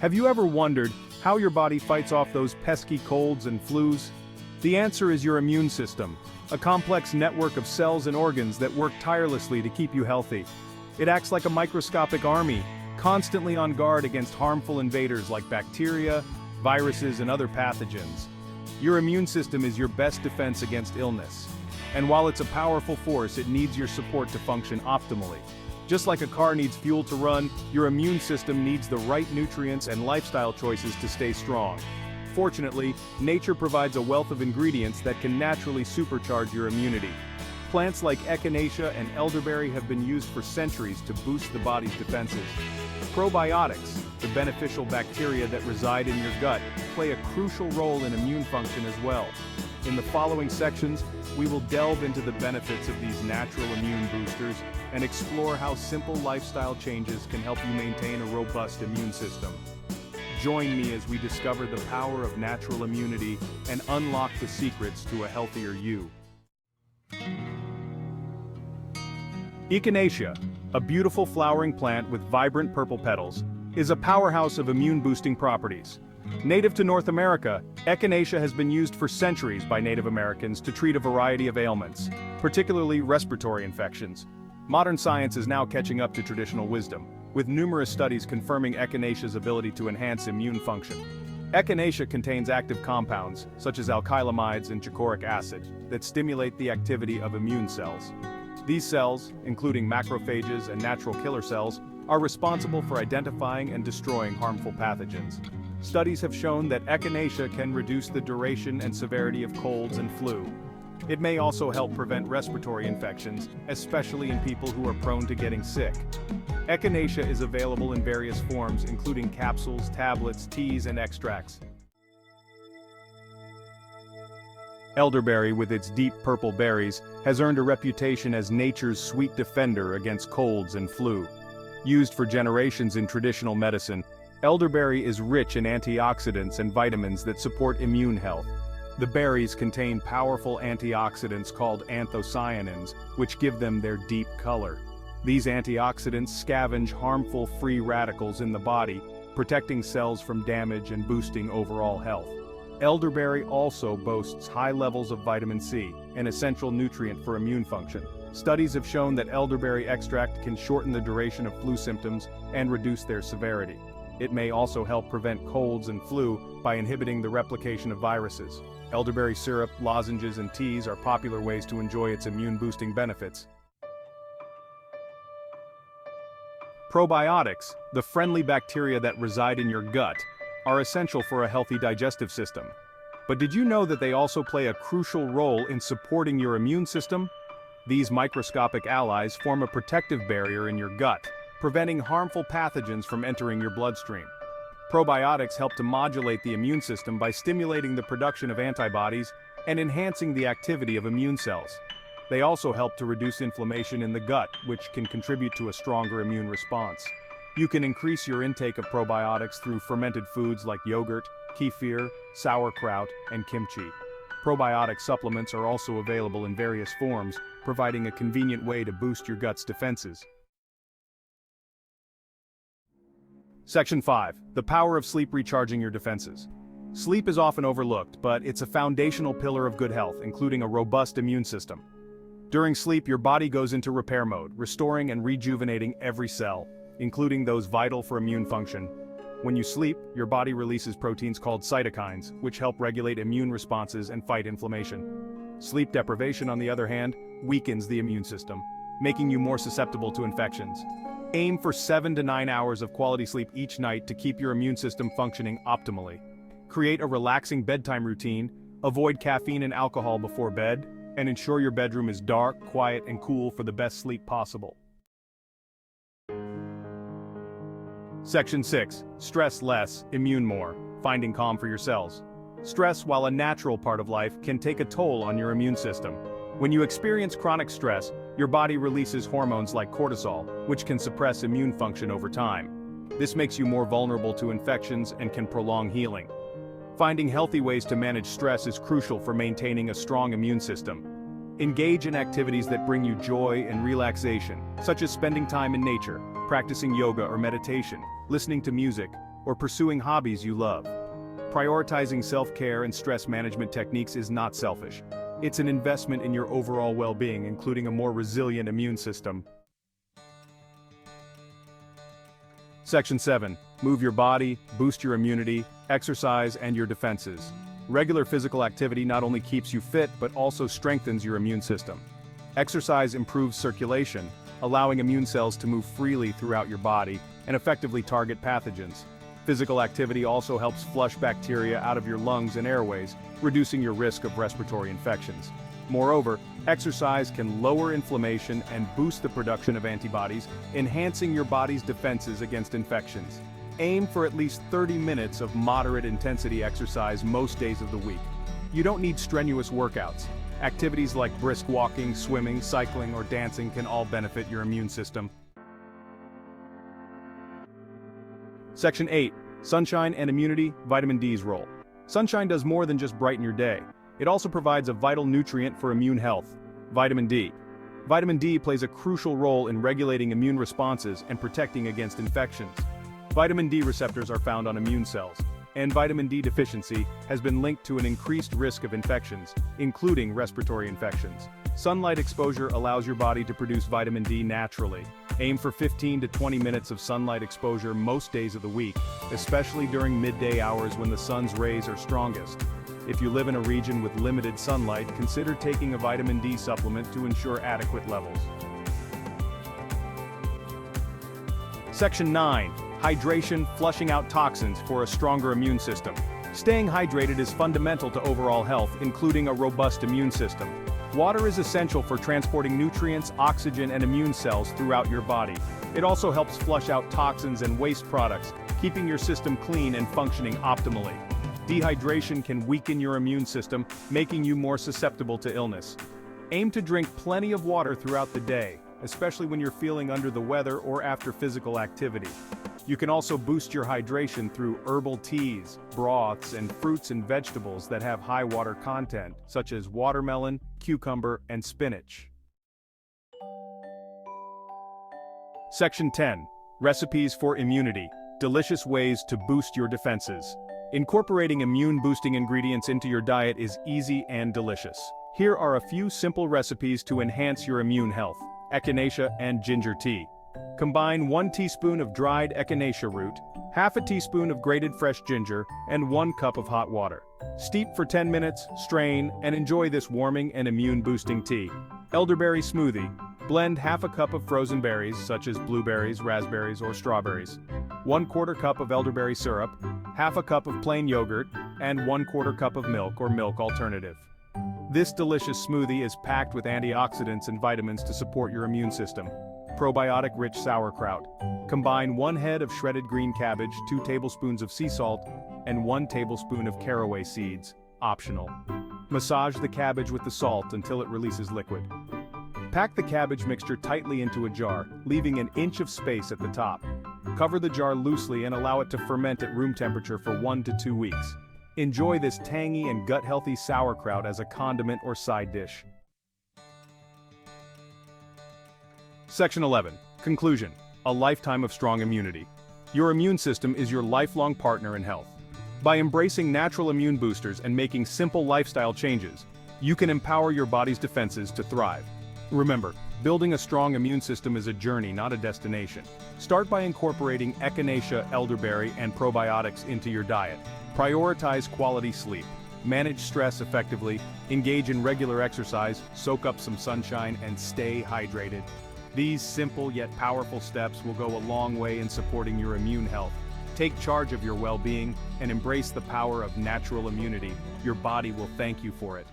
Have you ever wondered how your body fights off those pesky colds and flus? The answer is your immune system, a complex network of cells and organs that work tirelessly to keep you healthy. It acts like a microscopic army, constantly on guard against harmful invaders like bacteria, viruses, and other pathogens. Your immune system is your best defense against illness. And while it's a powerful force, it needs your support to function optimally. Just like a car needs fuel to run, your immune system needs the right nutrients and lifestyle choices to stay strong. Fortunately, nature provides a wealth of ingredients that can naturally supercharge your immunity. Plants like Echinacea and elderberry have been used for centuries to boost the body's defenses. Probiotics, the beneficial bacteria that reside in your gut, play a crucial role in immune function as well. In the following sections, we will delve into the benefits of these natural immune boosters and explore how simple lifestyle changes can help you maintain a robust immune system. Join me as we discover the power of natural immunity and unlock the secrets to a healthier you. Echinacea, a beautiful flowering plant with vibrant purple petals, is a powerhouse of immune-boosting properties. Native to North America, Echinacea has been used for centuries by Native Americans to treat a variety of ailments, particularly respiratory infections. Modern science is now catching up to traditional wisdom, with numerous studies confirming Echinacea's ability to enhance immune function. Echinacea contains active compounds, such as alkylamides and glycolic acid, that stimulate the activity of immune cells. These cells, including macrophages and natural killer cells, are responsible for identifying and destroying harmful pathogens. Studies have shown that Echinacea can reduce the duration and severity of colds and flu. It may also help prevent respiratory infections, especially in people who are prone to getting sick. Echinacea is available in various forms, including capsules, tablets, teas, and extracts. Elderberry, with its deep purple berries, has earned a reputation as nature's sweet defender against colds and flu. Used for generations in traditional medicine, elderberry is rich in antioxidants and vitamins that support immune health. The berries contain powerful antioxidants called anthocyanins, which give them their deep color. These antioxidants scavenge harmful free radicals in the body, protecting cells from damage and boosting overall health. Elderberry also boasts high levels of vitamin C, an essential nutrient for immune function. Studies have shown that elderberry extract can shorten the duration of flu symptoms and reduce their severity. It may also help prevent colds and flu by inhibiting the replication of viruses. Elderberry syrup, lozenges, and teas are popular ways to enjoy its immune-boosting benefits. Probiotics, the friendly bacteria that reside in your gut, are essential for a healthy digestive system. But did you know that they also play a crucial role in supporting your immune system? These microscopic allies form a protective barrier in your gut, preventing harmful pathogens from entering your bloodstream. Probiotics help to modulate the immune system by stimulating the production of antibodies and enhancing the activity of immune cells. They also help to reduce inflammation in the gut, which can contribute to a stronger immune response. You can increase your intake of probiotics through fermented foods like yogurt, kefir, sauerkraut, and kimchi. Probiotic supplements are also available in various forms, providing a convenient way to boost your gut's defenses. Section 5. The power of sleep recharging your defenses. Sleep is often overlooked, but it's a foundational pillar of good health, including a robust immune system. During sleep, your body goes into repair mode, restoring and rejuvenating every cell, including those vital for immune function. When you sleep, your body releases proteins called cytokines, which help regulate immune responses and fight inflammation. Sleep deprivation, on the other hand, weakens the immune system, making you more susceptible to infections. Aim for 7 to 9 hours of quality sleep each night to keep your immune system functioning optimally. Create a relaxing bedtime routine, avoid caffeine and alcohol before bed, and ensure your bedroom is dark, quiet, and cool for the best sleep possible. Section 6. Stress less, immune more, finding calm for your cells. Stress, while a natural part of life, can take a toll on your immune system. When you experience chronic stress, your body releases hormones like cortisol, which can suppress immune function over time. This makes you more vulnerable to infections and can prolong healing. Finding healthy ways to manage stress is crucial for maintaining a strong immune system. Engage in activities that bring you joy and relaxation, such as spending time in nature, practicing yoga or meditation, listening to music, or pursuing hobbies you love. Prioritizing self-care and stress management techniques is not selfish. It's an investment in your overall well-being, including a more resilient immune system. Section 7. Move your body, boost your immunity, exercise, and your defenses. Regular physical activity not only keeps you fit but also strengthens your immune system. Exercise improves circulation, allowing immune cells to move freely throughout your body and effectively target pathogens. Physical activity also helps flush bacteria out of your lungs and airways, reducing your risk of respiratory infections. Moreover, exercise can lower inflammation and boost the production of antibodies, enhancing your body's defenses against infections. Aim for at least 30 minutes of moderate intensity exercise most days of the week. You don't need strenuous workouts. Activities like brisk walking, swimming, cycling, or dancing can all benefit your immune system. Section 8. Sunshine and immunity, vitamin D's role. Sunshine does more than just brighten your day. It also provides a vital nutrient for immune health, vitamin D. Vitamin D plays a crucial role in regulating immune responses and protecting against infections. Vitamin D receptors are found on immune cells, and vitamin D deficiency has been linked to an increased risk of infections, including respiratory infections. Sunlight exposure allows your body to produce vitamin D naturally. Aim for 15 to 20 minutes of sunlight exposure most days of the week, especially during midday hours when the sun's rays are strongest. If you live in a region with limited sunlight, consider taking a vitamin D supplement to ensure adequate levels. Section 9. Hydration, flushing out toxins for a stronger immune system. Staying hydrated is fundamental to overall health, including a robust immune system. Water is essential for transporting nutrients, oxygen, and immune cells throughout your body. It also helps flush out toxins and waste products, keeping your system clean and functioning optimally. Dehydration can weaken your immune system, making you more susceptible to illness. Aim to drink plenty of water throughout the day, especially when you're feeling under the weather or after physical activity. You can also boost your hydration through herbal teas, broths, and fruits and vegetables that have high water content, such as watermelon, cucumber, and spinach. Section 10. Recipes for immunity. Delicious ways to boost your defenses. Incorporating immune-boosting ingredients into your diet is easy and delicious. Here are a few simple recipes to enhance your immune health. Echinacea and Ginger Tea. Combine 1 teaspoon of dried echinacea root, half a teaspoon of grated fresh ginger, and 1 cup of hot water. Steep for 10 minutes, strain, and enjoy this warming and immune-boosting tea. Elderberry Smoothie. Blend half a cup of frozen berries, such as blueberries, raspberries, or strawberries. 1/4 cup of elderberry syrup, half a cup of plain yogurt, and 1/4 cup of milk or milk alternative. This delicious smoothie is packed with antioxidants and vitamins to support your immune system. Probiotic-Rich Sauerkraut. Combine 1 head of shredded green cabbage, 2 tablespoons of sea salt, and 1 tablespoon of caraway seeds, optional. Massage the cabbage with the salt until it releases liquid. Pack the cabbage mixture tightly into a jar, leaving an inch of space at the top. Cover the jar loosely and allow it to ferment at room temperature for 1 to 2 weeks. Enjoy this tangy and gut-healthy sauerkraut as a condiment or side dish. Section 11. Conclusion. A lifetime of strong immunity. Your immune system is your lifelong partner in health. By embracing natural immune boosters and making simple lifestyle changes, you can empower your body's defenses to thrive. Remember, building a strong immune system is a journey, not a destination. Start by incorporating echinacea, elderberry, and probiotics into your diet. Prioritize quality sleep. Manage stress effectively, engage in regular exercise, soak up some sunshine, and stay hydrated. These simple yet powerful steps will go a long way in supporting your immune health. Take charge of your well-being and embrace the power of natural immunity. Your body will thank you for it.